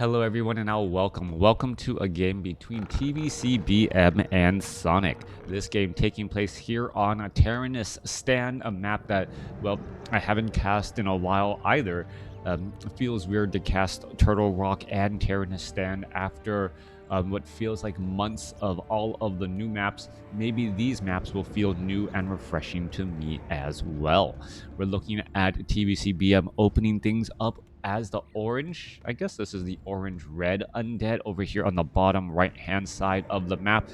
Hello everyone and now welcome to a game between TVCBM and Sonic. This game taking place here on a Tyrannus Stand, a map that, well, I haven't cast in a while either. It feels weird to cast Turtle Rock and Tyrannus Stand after what feels like months of all of the new maps. Maybe these maps will feel new and refreshing to me as well. We're looking at TVCBM opening things up as the orange. I guess this is the orange-red Undead over here on the bottom right-hand side of the map.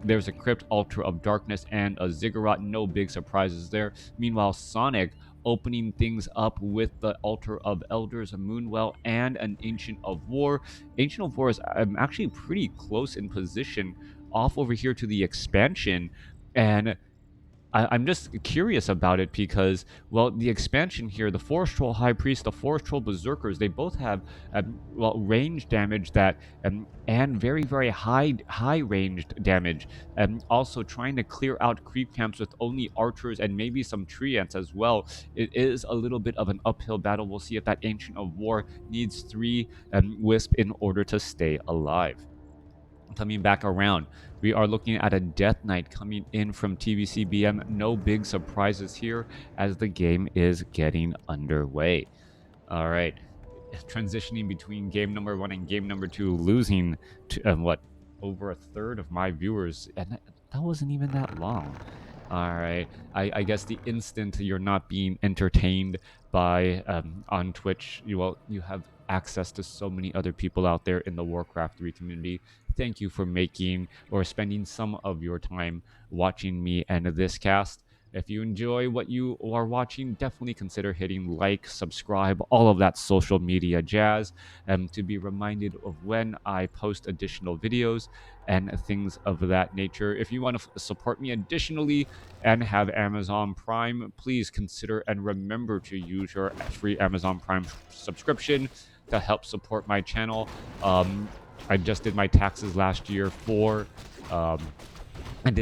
There's a Crypt, Altar of Darkness, and a Ziggurat. No big surprises there. Meanwhile, Sonic opening things up with the Altar of Elders, a Moonwell, and an Ancient of War. Ancient of War is actually pretty close in position off over here to the expansion, and I'm just curious about it because, well, the expansion here, the Forest Troll High Priest, the Forest Troll Berserkers, they both have, well, range damage that, and very high ranged damage. Also trying to clear out creep camps with only archers and maybe some tree ants as well. It is a little bit of an uphill battle. We'll see if that Ancient of War needs 3 Wisp in order to stay alive. Coming back around, we are looking at a Death Knight coming in from TVCBM. No big surprises here as the game is getting underway. All right, transitioning between game number 1 and game number 2, losing to, over a third of my viewers, and that wasn't even that long. All right, I guess the instant you're not being entertained by on Twitch, you have access to so many other people out there in the WarCraft 3 community. Thank you for making or spending some of your time watching me and this cast. If you enjoy what you are watching, definitely consider hitting like, subscribe, all of that social media jazz, to be reminded of when I post additional videos and things of that nature. If you want to support me additionally and have Amazon Prime, please consider and remember to use your free Amazon Prime subscription to help support my channel. I just did my taxes last year for all of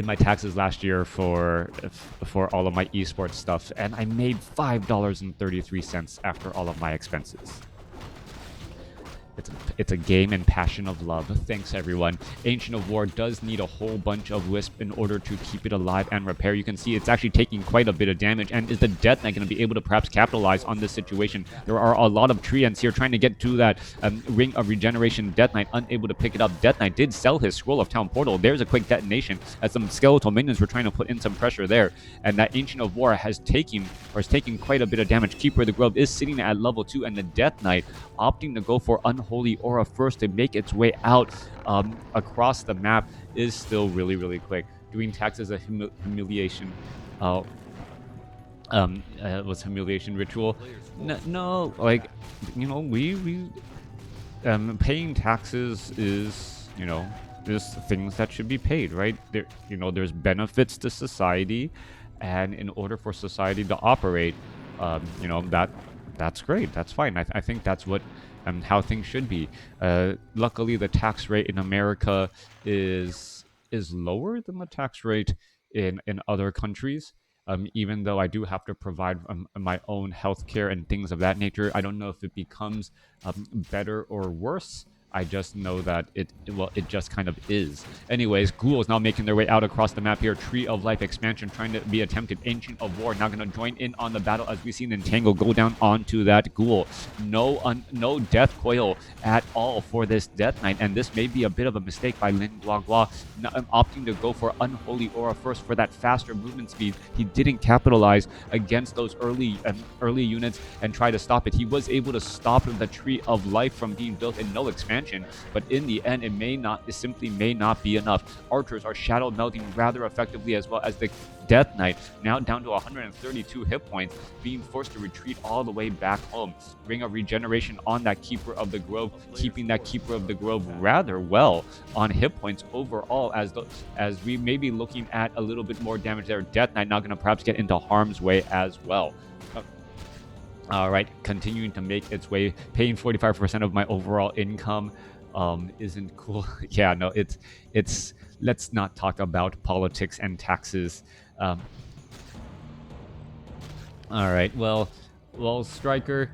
my esports stuff, and I made $5.33 after all of my expenses. It's a game and passion of love. Thanks, everyone. Ancient of War does need a whole bunch of Wisp in order to keep it alive and repair. You can see it's actually taking quite a bit of damage. And is the Death Knight going to be able to perhaps capitalize on this situation? There are a lot of tree ants here trying to get to that Ring of Regeneration. Death Knight unable to pick it up. Death Knight did sell his Scroll of Town Portal. There's a quick detonation as some skeletal minions were trying to put in some pressure there. And that Ancient of War is taking quite a bit of damage. Keeper of the Grove is sitting at level 2, and the Death Knight opting to go for Unholy Aura first to make its way out across the map is still really quick. Doing tax as a humiliation. Was humiliation ritual? No, like, we paying taxes is, there's things that should be paid, right? There's benefits to society, and in order for society to operate, that's great. That's fine. I think that's what how things should be. Luckily, the tax rate in America is lower than the tax rate in other countries. Even though I do have to provide my own healthcare and things of that nature, I don't know if it becomes better or worse. I just know that it just kind of is. Anyways, ghouls now making their way out across the map here. Tree of Life expansion trying to be attempted. Ancient of War now going to join in on the battle as we see Nintango go down onto that ghoul. No death coil at all for this Death Knight, and this may be a bit of a mistake by Lin Guagua, opting to go for Unholy Aura first for that faster movement speed. He didn't capitalize against those early units and try to stop it. He was able to stop the Tree of Life from being built in no expansion, but in the end, it simply may not be enough. Archers are shadow melting rather effectively, as well as the Death Knight now down to 132 hit points, being forced to retreat all the way back home. Ring of Regeneration on that Keeper of the Grove, keeping that Keeper of the Grove rather well on hit points overall, as we may be looking at a little bit more damage there. Death Knight not going to perhaps get into harm's way as well. All right, continuing to make its way, paying 45% of my overall income isn't cool. Yeah, no, it's let's not talk about politics and taxes. All right, well, Well, Striker,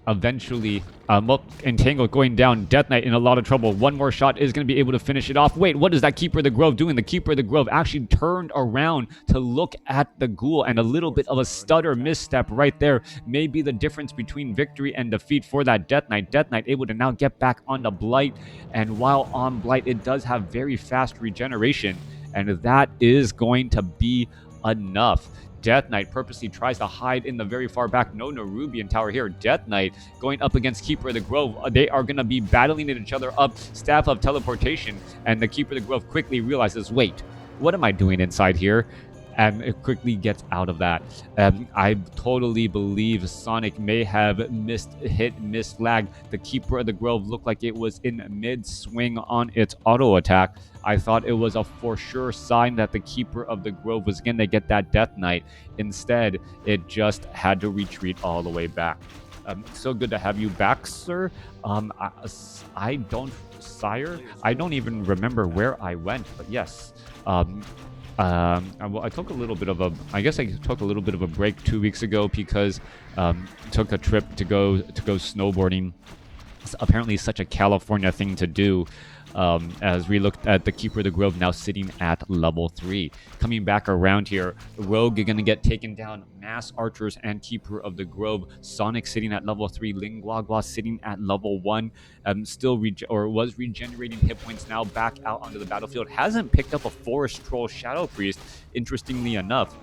eventually, Entangled going down. Death Knight in a lot of trouble. One more shot is going to be able to finish it off. Wait, what is that Keeper of the Grove doing? The Keeper of the Grove actually turned around to look at the ghoul, and a little bit of a stutter misstep right there may be the difference between victory and defeat for that Death Knight. Death Knight able to now get back onto Blight, and while on Blight, it does have very fast regeneration, and that is going to be enough. Death Knight purposely tries to hide in the very far back. No Nerubian Tower here. Death Knight going up against Keeper of the Grove. They are going to be battling each other up. Staff of Teleportation. And the Keeper of the Grove quickly realizes, wait, what am I doing inside here? And it quickly gets out of that. I totally believe Sonik may have missed flag. The Keeper of the Grove looked like it was in mid-swing on its auto attack. I thought it was a for sure sign that the Keeper of the Grove was going to get that Death Knight. Instead, it just had to retreat all the way back. So good to have you back, sir. I don't, sire. I don't even remember where I went, but yes. I took a little bit of a, I guess I took a little bit of a break 2 weeks ago because took a trip to go snowboarding. It's apparently such a California thing to do. As we looked at the Keeper of the Grove now sitting at level 3. Coming back around here, Rogue is going to get taken down. Mass Archers and Keeper of the Grove. Sonik sitting at level 3. Lingwagwa sitting at level 1. Still was regenerating hit points, now back out onto the battlefield. Hasn't picked up a Forest Troll Shadow Priest, interestingly enough,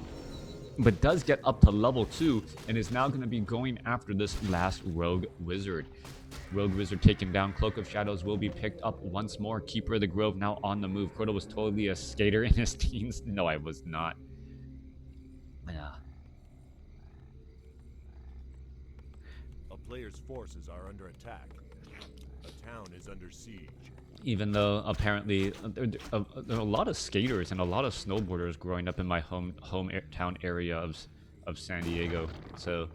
but does get up to level 2 and is now going to be going after this last Rogue Wizard. Rogue Wizard taken down. Cloak of Shadows will be picked up once more. Keeper of the Grove now on the move. Crota was totally a skater in his teens. No, I was not. Yeah. A player's forces are under attack. A town is under siege. Even though apparently there are a lot of skaters and a lot of snowboarders growing up in my hometown area of San Diego. So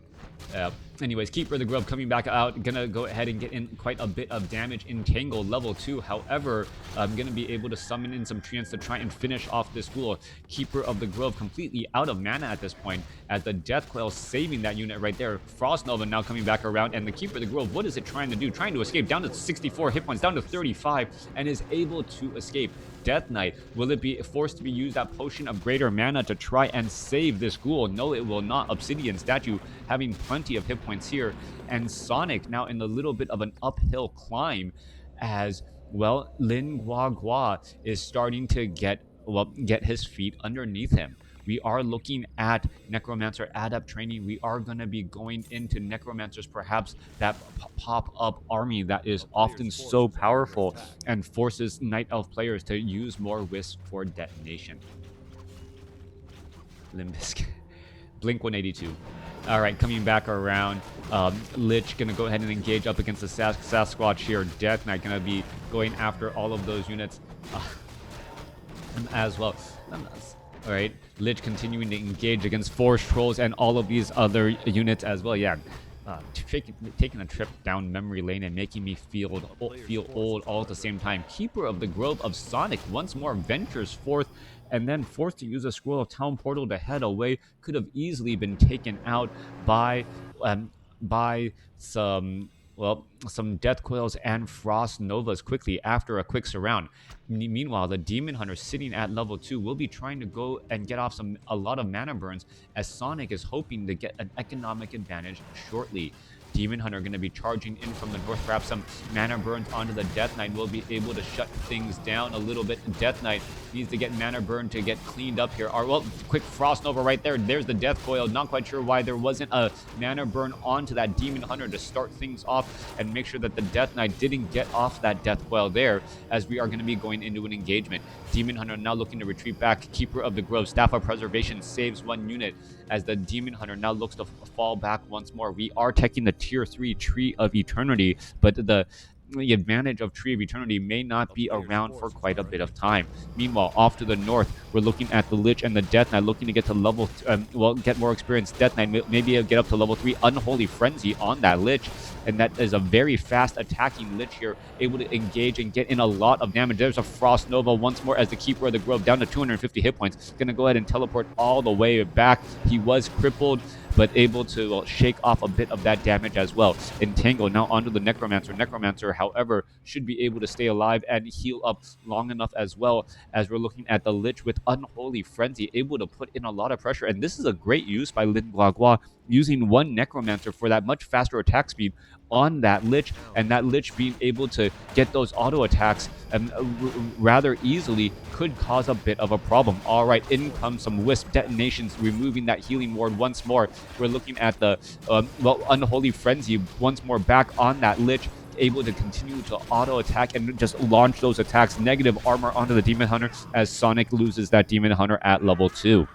anyways, Keeper of the Grove coming back out, gonna go ahead and get in quite a bit of damage. Entangle level 2. However, I'm gonna be able to summon in some treants to try and finish off this ghoul. Keeper of the Grove completely out of mana at this point, as the Death Coil saving that unit right there. Frost Nova now coming back around, and the Keeper of the Grove, what is it trying to do? Trying to escape, down to 64 hit points, down to 35, and is able to escape. Death Knight, will it be forced to be used that potion of greater mana to try and save this ghoul? No, it will not. Obsidian statue having plenty of hit points here, and Sonik now in a little bit of an uphill climb, as well Lin Guagua is starting to get his feet underneath him. We are looking at Necromancer Adept training. We are going to be going into Necromancers, perhaps that pop-up army that is often so powerful and forces Night Elf players to use more Wisp for detonation. Limbisk. Blink 182. All right, coming back around. Lich going to go ahead and engage up against the Sasquatch here. Death Knight going to be going after all of those units as well. All right, Lich continuing to engage against Forest Trolls and all of these other units as well. Yeah, taking a trip down memory lane and making me feel old all at the same time. Keeper of the Grove of Sonik once more ventures forth, and then forced to use a Scroll of Town Portal to head away. Could have easily been taken out by some Death Coils and Frost Novas quickly after a quick surround. Meanwhile, the Demon Hunter sitting at level 2 will be trying to go and get off a lot of mana burns, as Sonik is hoping to get an economic advantage shortly. Demon Hunter going to be charging in from the north. Perhaps some mana burns onto the Death Knight will be able to shut things down a little bit. Death Knight needs to get mana burn to get cleaned up here. Quick Frost Nova right there. There's the Death Coil. Not quite sure why there wasn't a mana burn onto that Demon Hunter to start things off and make sure that the Death Knight didn't get off that Death Coil there, as we are going to be going into an engagement. Demon Hunter now looking to retreat back. Keeper of the Grove, Staff of Preservation saves one unit, as the Demon Hunter now looks to fall back once more. We are taking the tier 3 Tree of Eternity, but the advantage of Tree of Eternity may not be around for quite a bit of time. Meanwhile, off to the north, we're looking at the Lich and the Death Knight looking to get to level, get more experience. Death Knight maybe get up to level 3. Unholy Frenzy on that Lich, and that is a very fast attacking Lich here, able to engage and get in a lot of damage. There's a Frost Nova once more, as the Keeper of the Grove down to 250 hit points. Gonna go ahead and teleport all the way back. He was crippled, but able to shake off a bit of that damage as well. Entangle now onto the Necromancer. Necromancer, however, should be able to stay alive and heal up long enough as well, as we're looking at the Lich with Unholy Frenzy, able to put in a lot of pressure. And this is a great use by Lin Guagua, using one Necromancer for that much faster attack speed on that Lich, and that Lich being able to get those auto attacks rather easily could cause a bit of a problem. All right, in comes some Wisp detonations, removing that healing ward once more. We're looking at the Unholy Frenzy once more back on that Lich, able to continue to auto attack and just launch those attacks. Negative armor onto the Demon Hunter as Sonik loses that Demon Hunter at level 2.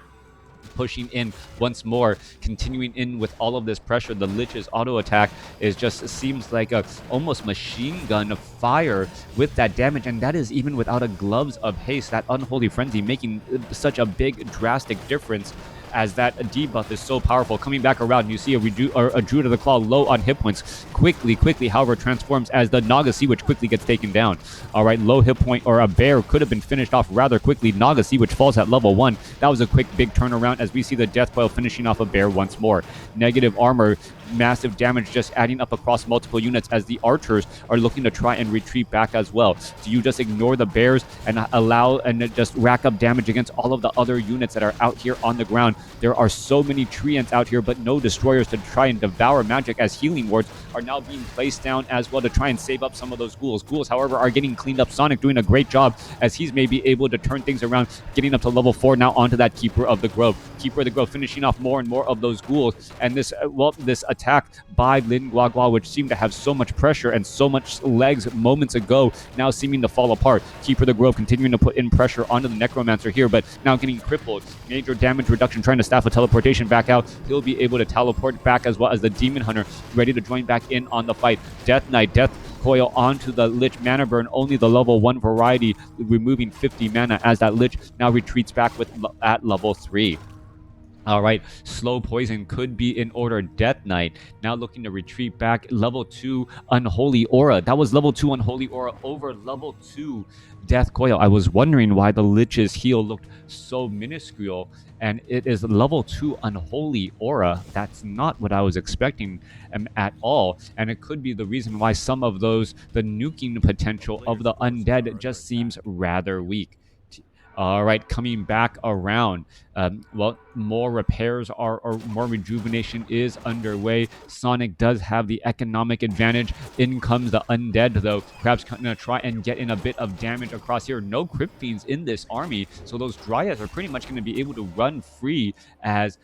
Pushing in once more, continuing in with all of this pressure. The Lich's auto attack is just seems like a almost machine gun of fire with that damage, and that is even without a gloves of haste. That Unholy Frenzy making such a big drastic difference, as that debuff is so powerful. Coming back around, you see a Druid of the Claw low on hit points. Quickly, however, transforms as the Naga Sea Witch quickly gets taken down. All right, low hit point, or a bear could have been finished off rather quickly. Naga Sea Witch falls at level 1. That was a quick, big turnaround as we see the Death Coil finishing off a bear once more. Negative armor, massive damage just adding up across multiple units as the archers are looking to try and retreat back as well. Do you just ignore the bears and allow and just rack up damage against all of the other units that are out here on the ground? There are so many treants out here, but no destroyers to try and devour magic, as healing wards are now being placed down as well to try and save up some of those ghouls. Ghouls, however, are getting cleaned up. Sonik doing a great job as he's maybe able to turn things around, getting up to level 4 now onto that Keeper of the Grove. Keeper of the Grove finishing off more and more of those ghouls, and this attack by Lin Guagua, which seemed to have so much pressure and so much legs moments ago, now seeming to fall apart. Keeper of the Grove continuing to put in pressure onto the Necromancer here, but now getting crippled. Major damage reduction, trying to staff a teleportation back out. He'll be able to teleport back, as well as the Demon Hunter ready to join back in on the fight. Death Knight, Death Coil onto the Lich. Mana burn, only the level 1 variety, removing 50 mana as that Lich now retreats back at level 3. All right, slow poison could be in order. Death Knight now looking to retreat back. Level 2 Unholy Aura. That was level 2 Unholy Aura over level 2 Death Coil. I was wondering why the Lich's heal looked so minuscule, and it is level 2 Unholy Aura. That's not what I was expecting at all, and it could be the reason why some of those, the nuking potential of the Undead just seems rather weak. All right, coming back around. More repairs or more rejuvenation is underway. Sonik does have the economic advantage. In comes the Undead, though. Perhaps going to try and get in a bit of damage across here. No Crypt Fiends in this army, so those Dryads are pretty much going to be able to run free as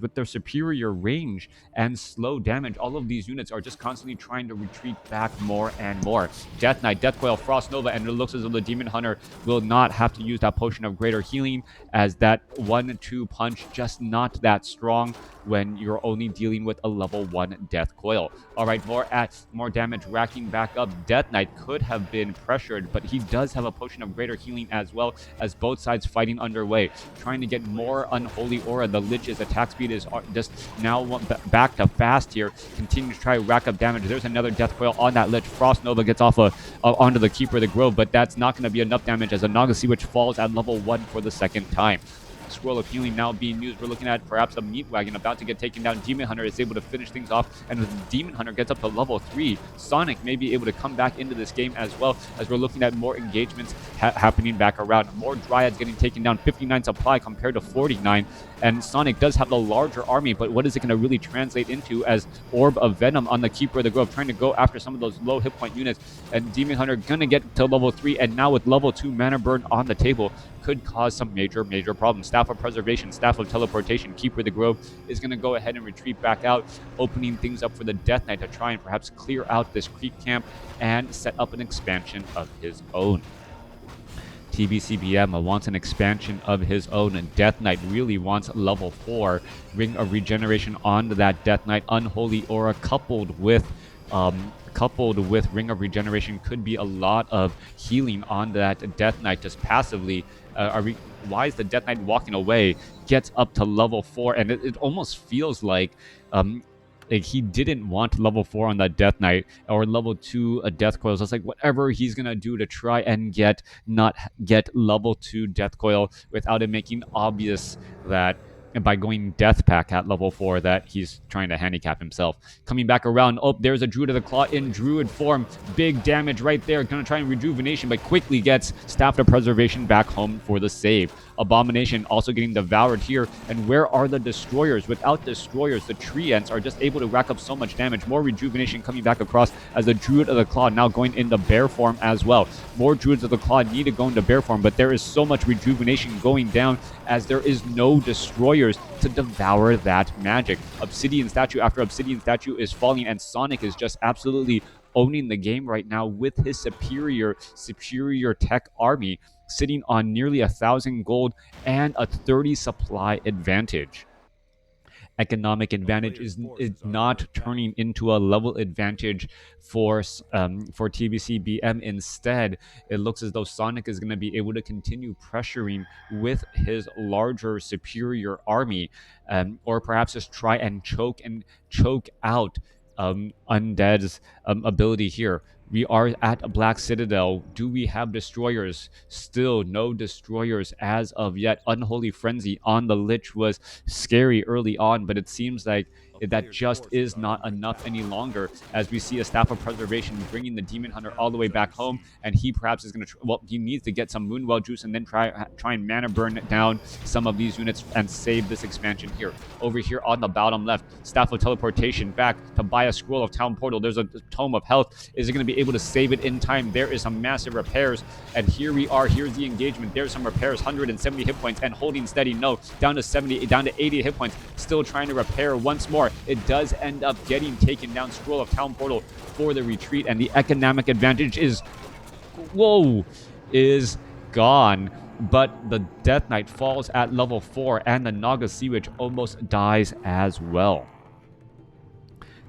with their superior range and slow damage. All of these units are just constantly trying to retreat back more and more. Death Knight, Death Coil, Frost Nova, and it looks as though the Demon Hunter will not have to use that Potion of Greater Healing, as that 1-2 punch just not that strong when you're only dealing with a level 1 Death Coil. All right, more damage racking back up. Death Knight could have been pressured, but he does have a Potion of Greater Healing, as well as both sides fighting underway, trying to get more Unholy Aura. The Lich's attack speed is just now back to fast here, continuing to try to rack up damage. There's another Death Coil on that Lich. Frost Nova gets off onto the Keeper of the Grove, but that's not going to be enough damage as a Naga Sea Witch falls at level 1 for the second time. Scroll of Healing now being used. We're looking at perhaps a Meat Wagon about to get taken down. Demon Hunter is able to finish things off, and as the Demon Hunter gets up to level 3, Sonik may be able to come back into this game, as well as we're looking at more engagements happening back around. More Dryads getting taken down, 59 supply compared to 49, and Sonik does have the larger army, but what is it going to really translate into, as Orb of Venom on the Keeper of the Grove trying to go after some of those low hit point units, and Demon Hunter going to get to level 3, and now with level 2 Mana Burn on the table, could cause some major problems. Staff of Preservation, Staff of Teleportation, Keeper of the Grove is going to go ahead and retreat back out, opening things up for the Death Knight to try and perhaps clear out this creep camp and set up an expansion of his own. TBCBM wants an expansion of his own, and Death Knight really wants level 4 Ring of Regeneration onto that Death Knight. Unholy Aura coupled with Ring of Regeneration could be a lot of healing on that Death Knight just passively. Why is the Death Knight walking away? Gets up to level 4, and it almost feels like he didn't want level 4 on that Death Knight, or level 2 Death Coil. So it's like whatever he's gonna do to try and not get level 2 Death Coil without it making obvious that by going Death Pack at level 4 that he's trying to handicap himself. Coming back around, oh, there's a Druid of the Claw in Druid form. Big damage right there. Gonna try and Rejuvenation, but quickly gets Staff of Preservation back home for the save. Abomination also getting devoured here. And where are the Destroyers? Without Destroyers, the Treants are just able to rack up so much damage. More Rejuvenation coming back across as the Druid of the Claw now going into Bear form as well. More Druids of the Claw need to go into Bear form, but there is so much Rejuvenation going down as there is no Destroyers to devour that magic. Obsidian Statue after Obsidian Statue is falling, and Sonik is just absolutely owning the game right now with his superior tech army, sitting on nearly 1,000 gold and a 30 supply advantage. Economic advantage is not turning into a level advantage for TBC BM. Instead, it looks as though Sonik is going to be able to continue pressuring with his larger, superior army, or perhaps just try and choke out Undead's ability here. We are at a Black Citadel. Do we have Destroyers? Still no Destroyers as of yet. Unholy Frenzy on the Lich was scary early on, but it seems like that just is not enough any longer, as we see a Staff of Preservation bringing the Demon Hunter all the way back home, and he perhaps is going to, well, he needs to get some Moonwell juice and then try and mana burn down some of these units and save this expansion here. Over here on the bottom left, Staff of Teleportation back to buy a Scroll of Town Portal. There's a Tome of Health. Is it going to be able to save it in time? There is some massive repairs, and here we are. Here's the engagement. There's some repairs, 170 hit points, and holding steady. No, down to 70, down to 80 hit points. Still trying to repair once more. It does end up getting taken down. Scroll of Town Portal for the retreat, and the economic advantage is gone. But the Death Knight falls at level 4, and the Naga Sea Witch almost dies as well.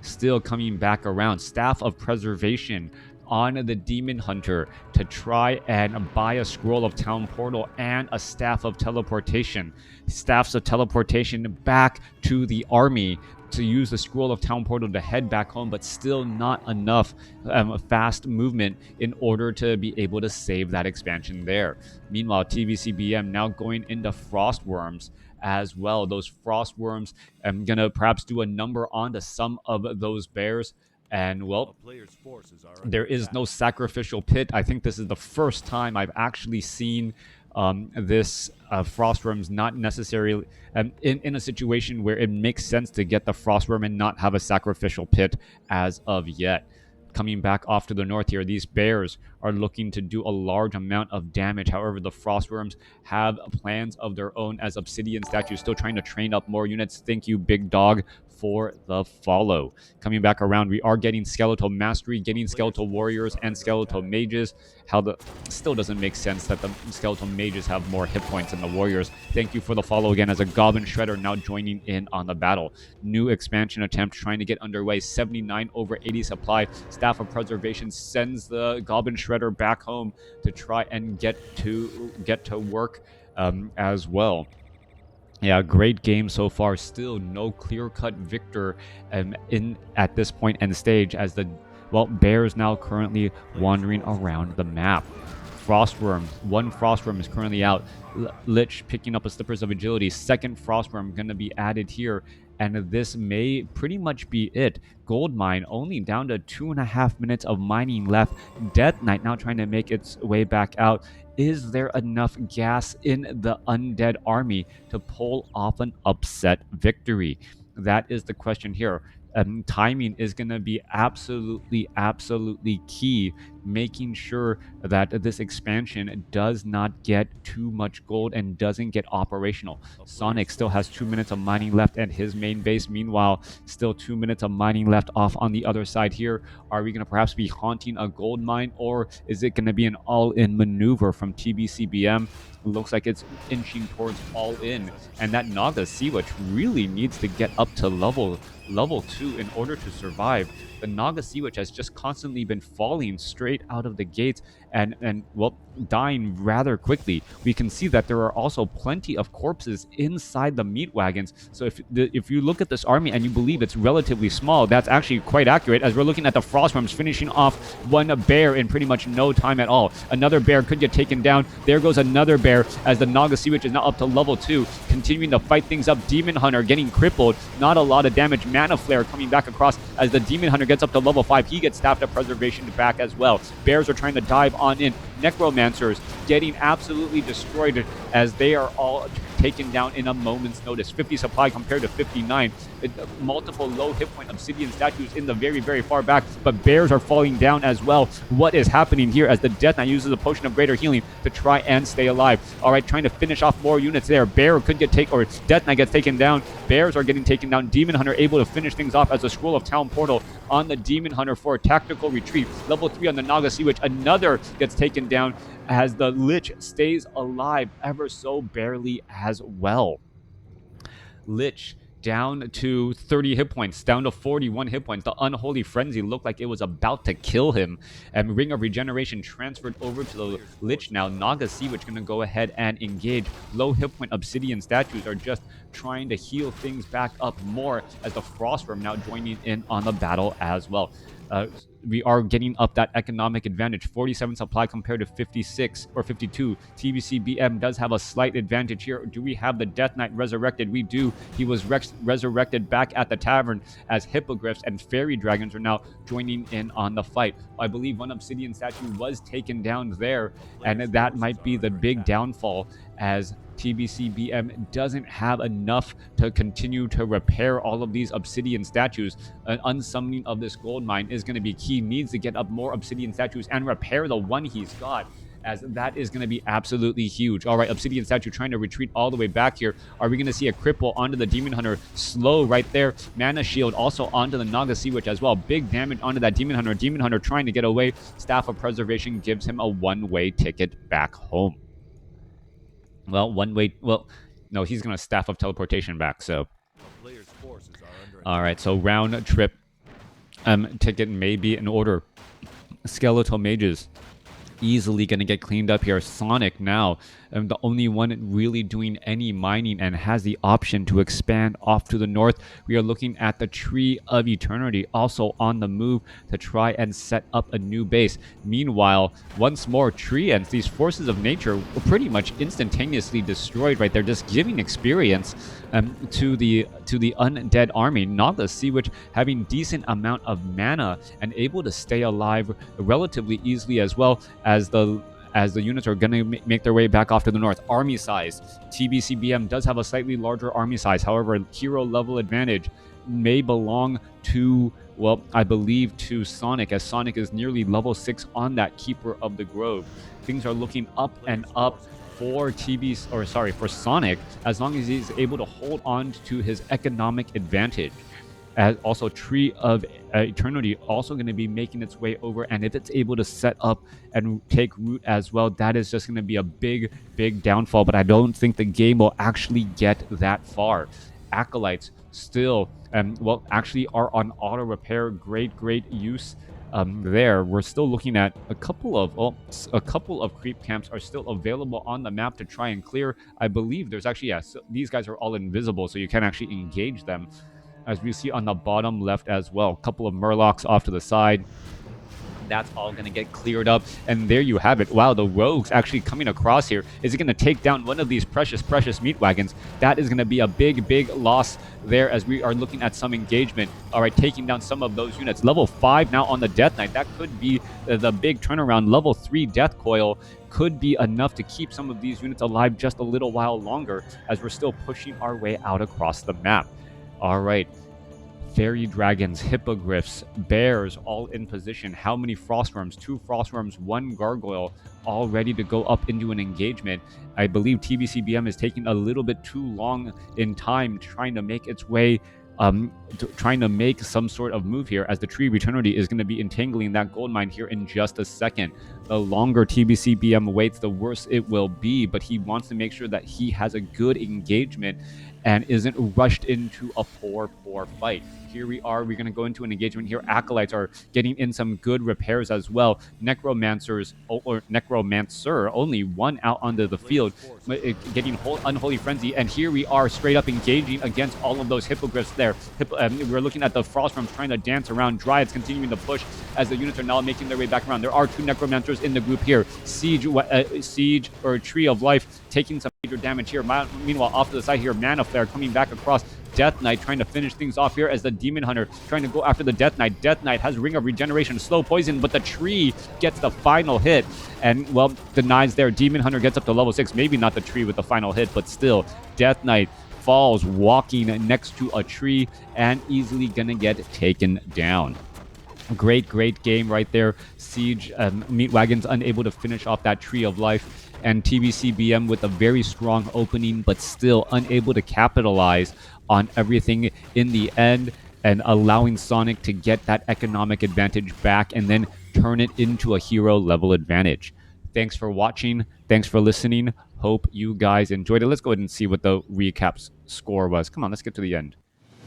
Still coming back around, Staff of Preservation on the Demon Hunter to try and buy a Scroll of Town Portal and a Staff of Teleportation. Staffs of Teleportation back to the army to use the Scroll of Town Portal to head back home, but still not enough fast movement in order to be able to save that expansion there. Meanwhile, TBCBM now going into Frost Worms as well. Those Frost Worms gonna perhaps do a number onto some of those bears. And, well, there is no sacrificial pit. I think this is the first time I've actually seen this Frostworms not necessarily in a situation where it makes sense to get the Frostworm and not have a sacrificial pit as of yet. Coming back off to the north here, these bears are looking to do a large amount of damage. However, the Frostworms have plans of their own as Obsidian Statue still trying to train up more units. Thank you, Big Dog, for the follow. Coming back around, we are getting Skeletal Mastery, getting Skeletal Warriors and Skeletal Mages. Still doesn't make sense that the Skeletal Mages have more hit points than the Warriors. Thank you for the follow again, as a Goblin Shredder now joining in on the battle. New expansion attempt trying to get underway. 79 over 80 supply. Staff of Preservation sends the Goblin Shredder back home to try and get to work as well. Yeah, great game so far. Still no clear-cut victor at this point and stage, as the bears now currently wandering around the map. Frostworm, one Frostworm is currently out. Lich picking up a Slippers of Agility. Second Frostworm going to be added here, and this may pretty much be it. Gold mine only down to 2.5 minutes of mining left. Death Knight now trying to make its way back out. Is there enough gas in the Undead army to pull off an upset victory? That is the question here. Timing is going to be absolutely key, making sure that this expansion does not get too much gold and doesn't get operational. Sonik still has 2 minutes of mining left at his main base. Meanwhile, still 2 minutes of mining left off on the other side here. Are we going to perhaps be haunting a gold mine, or is it going to be an all-in maneuver from TBCBM? Looks like it's inching towards all-in, and that Naga Sea Witch really needs to get up to level 2 in order to survive. the Naga Sea Witch has just constantly been falling straight out of the gates and well, dying rather quickly. We can see that there are also plenty of corpses inside the meat wagons. So if you look at this army and you believe it's relatively small, that's actually quite accurate, as we're looking at the Frostworms finishing off one bear in pretty much no time at all. Another bear could get taken down. There goes another bear, as the Naga Sea Witch is now up to level 2, continuing to fight things up. Demon Hunter getting crippled, not a lot of damage. Mana Flare coming back across as the Demon Hunter gets up to level 5. He gets Staff of Preservation back as well. Bears are trying to dive on in. Necromancers getting absolutely destroyed as they are all taken down in a moment's notice. 50 supply compared to 59. Multiple low hit point obsidian statues in the very, very far back, but bears are falling down as well. What is happening here as the Death Knight uses a potion of greater healing to try and stay alive? All right, trying to finish off more units there. Bear could get taken, or Death Knight gets taken down. Bears are getting taken down. Demon Hunter able to finish things off as the Scroll of Town Portal on the Demon Hunter for a tactical retreat. Level 3 on the Naga Sea Witch. Another gets taken down as the Lich stays alive ever so barely as well. Lich down to 30 hit points, down to 41 hit points. The Unholy Frenzy looked like it was about to kill him. And Ring of Regeneration transferred over to the Lich now. Naga Sea Witch going to go ahead and engage. Low hit point Obsidian statues are just trying to heal things back up more, as the Frostworm now joining in on the battle as well. We are getting up that economic advantage. 47 supply compared to 56 or 52. TBC BM does have a slight advantage here. Do we have the Death Knight resurrected? We do. He was resurrected back at the tavern, as Hippogriffs and Fairy Dragons are now joining in on the fight. I believe one Obsidian statue was taken down there, and that might be the big downfall, as TBC BM doesn't have enough to continue to repair all of these obsidian statues. An unsummoning of this gold mine is going to be key. Needs to get up more obsidian statues and repair the one he's got, as that is going to be absolutely huge. All right, Obsidian Statue trying to retreat all the way back here. Are we going to see a cripple onto the Demon Hunter? Slow right there. Mana Shield also onto the Naga Sea Witch as well. Big damage onto that Demon Hunter. Demon Hunter trying to get away. Staff of Preservation gives him a one-way ticket back home. Well, one-way... Well, no, he's going to Staff of Teleportation back, so... All right, so round trip ticket may be in order. Skeletal Mages easily going to get cleaned up here. Sonik now, the only one really doing any mining and has the option to expand off to the north. We are looking at the Tree of Eternity also on the move to try and set up a new base. Meanwhile, once more, Treants, these forces of nature, were pretty much instantaneously destroyed right there, just giving experience to the undead army. Naga Sea Witch having decent amount of mana and able to stay alive relatively easily, as well as the units are going to make their way back off to the north. Army size. TBCBM does have a slightly larger army size. However, hero level advantage may belong to, well, I believe to Sonik, as Sonik is nearly level 6 on that Keeper of the Grove. Things are looking up and up for Sonik, as long as he's able to hold on to his economic advantage. As also, Tree of Eternity also going to be making its way over, and if it's able to set up and take root as well, that is just going to be a big downfall. But I don't think the game will actually get that far. Acolytes still, well, actually are on auto repair. Great use. There, we're still looking at a couple of creep camps are still available on the map to try and clear. I believe there's actually, so these guys are all invisible, so you can actually engage them, as we see on the bottom left as well. A couple of Murlocs off to the side. That's all going to get cleared up, and there you have it. Wow, the rogues actually coming across here. Is it going to take down one of these precious meat wagons? That is going to be a big loss there, as we are looking at some engagement. All right, taking down some of those units. Level 5 now on the Death Knight. That could be the big turnaround. Level 3 Death Coil could be enough to keep some of these units alive just a little while longer, as we're still pushing our way out across the map. All right. Fairy Dragons, Hippogriffs, Bears, all in position. How many Frostworms? 2 Frostworms, 1 Gargoyle, all ready to go up into an engagement. I believe TBCBM is taking a little bit too long in time trying to make its way, trying to make some sort of move here, as the Tree of Eternity is going to be entangling that gold mine here in just a second. The longer TBCBM waits, the worse it will be, but he wants to make sure that he has a good engagement and isn't rushed into a poor fight. Here we are. We're going to go into an engagement here. Acolytes are getting in some good repairs as well. Necromancer, only one out onto the field, getting unholy frenzy. And here we are straight up engaging against all of those hippogriffs there. We're looking at the Frostworms trying to dance around. Dryads continuing to push as the units are now making their way back around. There are two Necromancers in the group here. Siege or Tree of Life taking some major damage here. Meanwhile, off to the side here, Mana Flare coming back across. Death Knight trying to finish things off here as the Demon Hunter trying to go after the Death Knight. Death Knight has Ring of Regeneration, slow poison, but the tree gets the final hit and, well, denies there. Demon Hunter gets up to level 6. Maybe not the tree with the final hit, but still, Death Knight falls walking next to a tree and easily gonna get taken down. Great game right there. Siege, Meat Wagon's unable to finish off that Tree of Life, and TBCBM with a very strong opening, but still unable to capitalize on everything in the end, and allowing Sonic to get that economic advantage back and then turn it into a hero level advantage. Thanks for watching. Thanks for listening. Hope you guys enjoyed it. Let's go ahead and see what the recap score was. Come on, let's get to the end.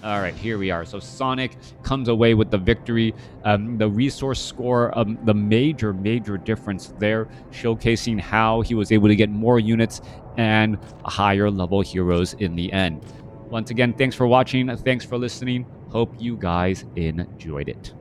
All right, here we are. So Sonic comes away with the victory. The resource score, the major difference there, showcasing how he was able to get more units and higher level heroes in the end. Once again, thanks for watching. Thanks for listening. Hope you guys enjoyed it.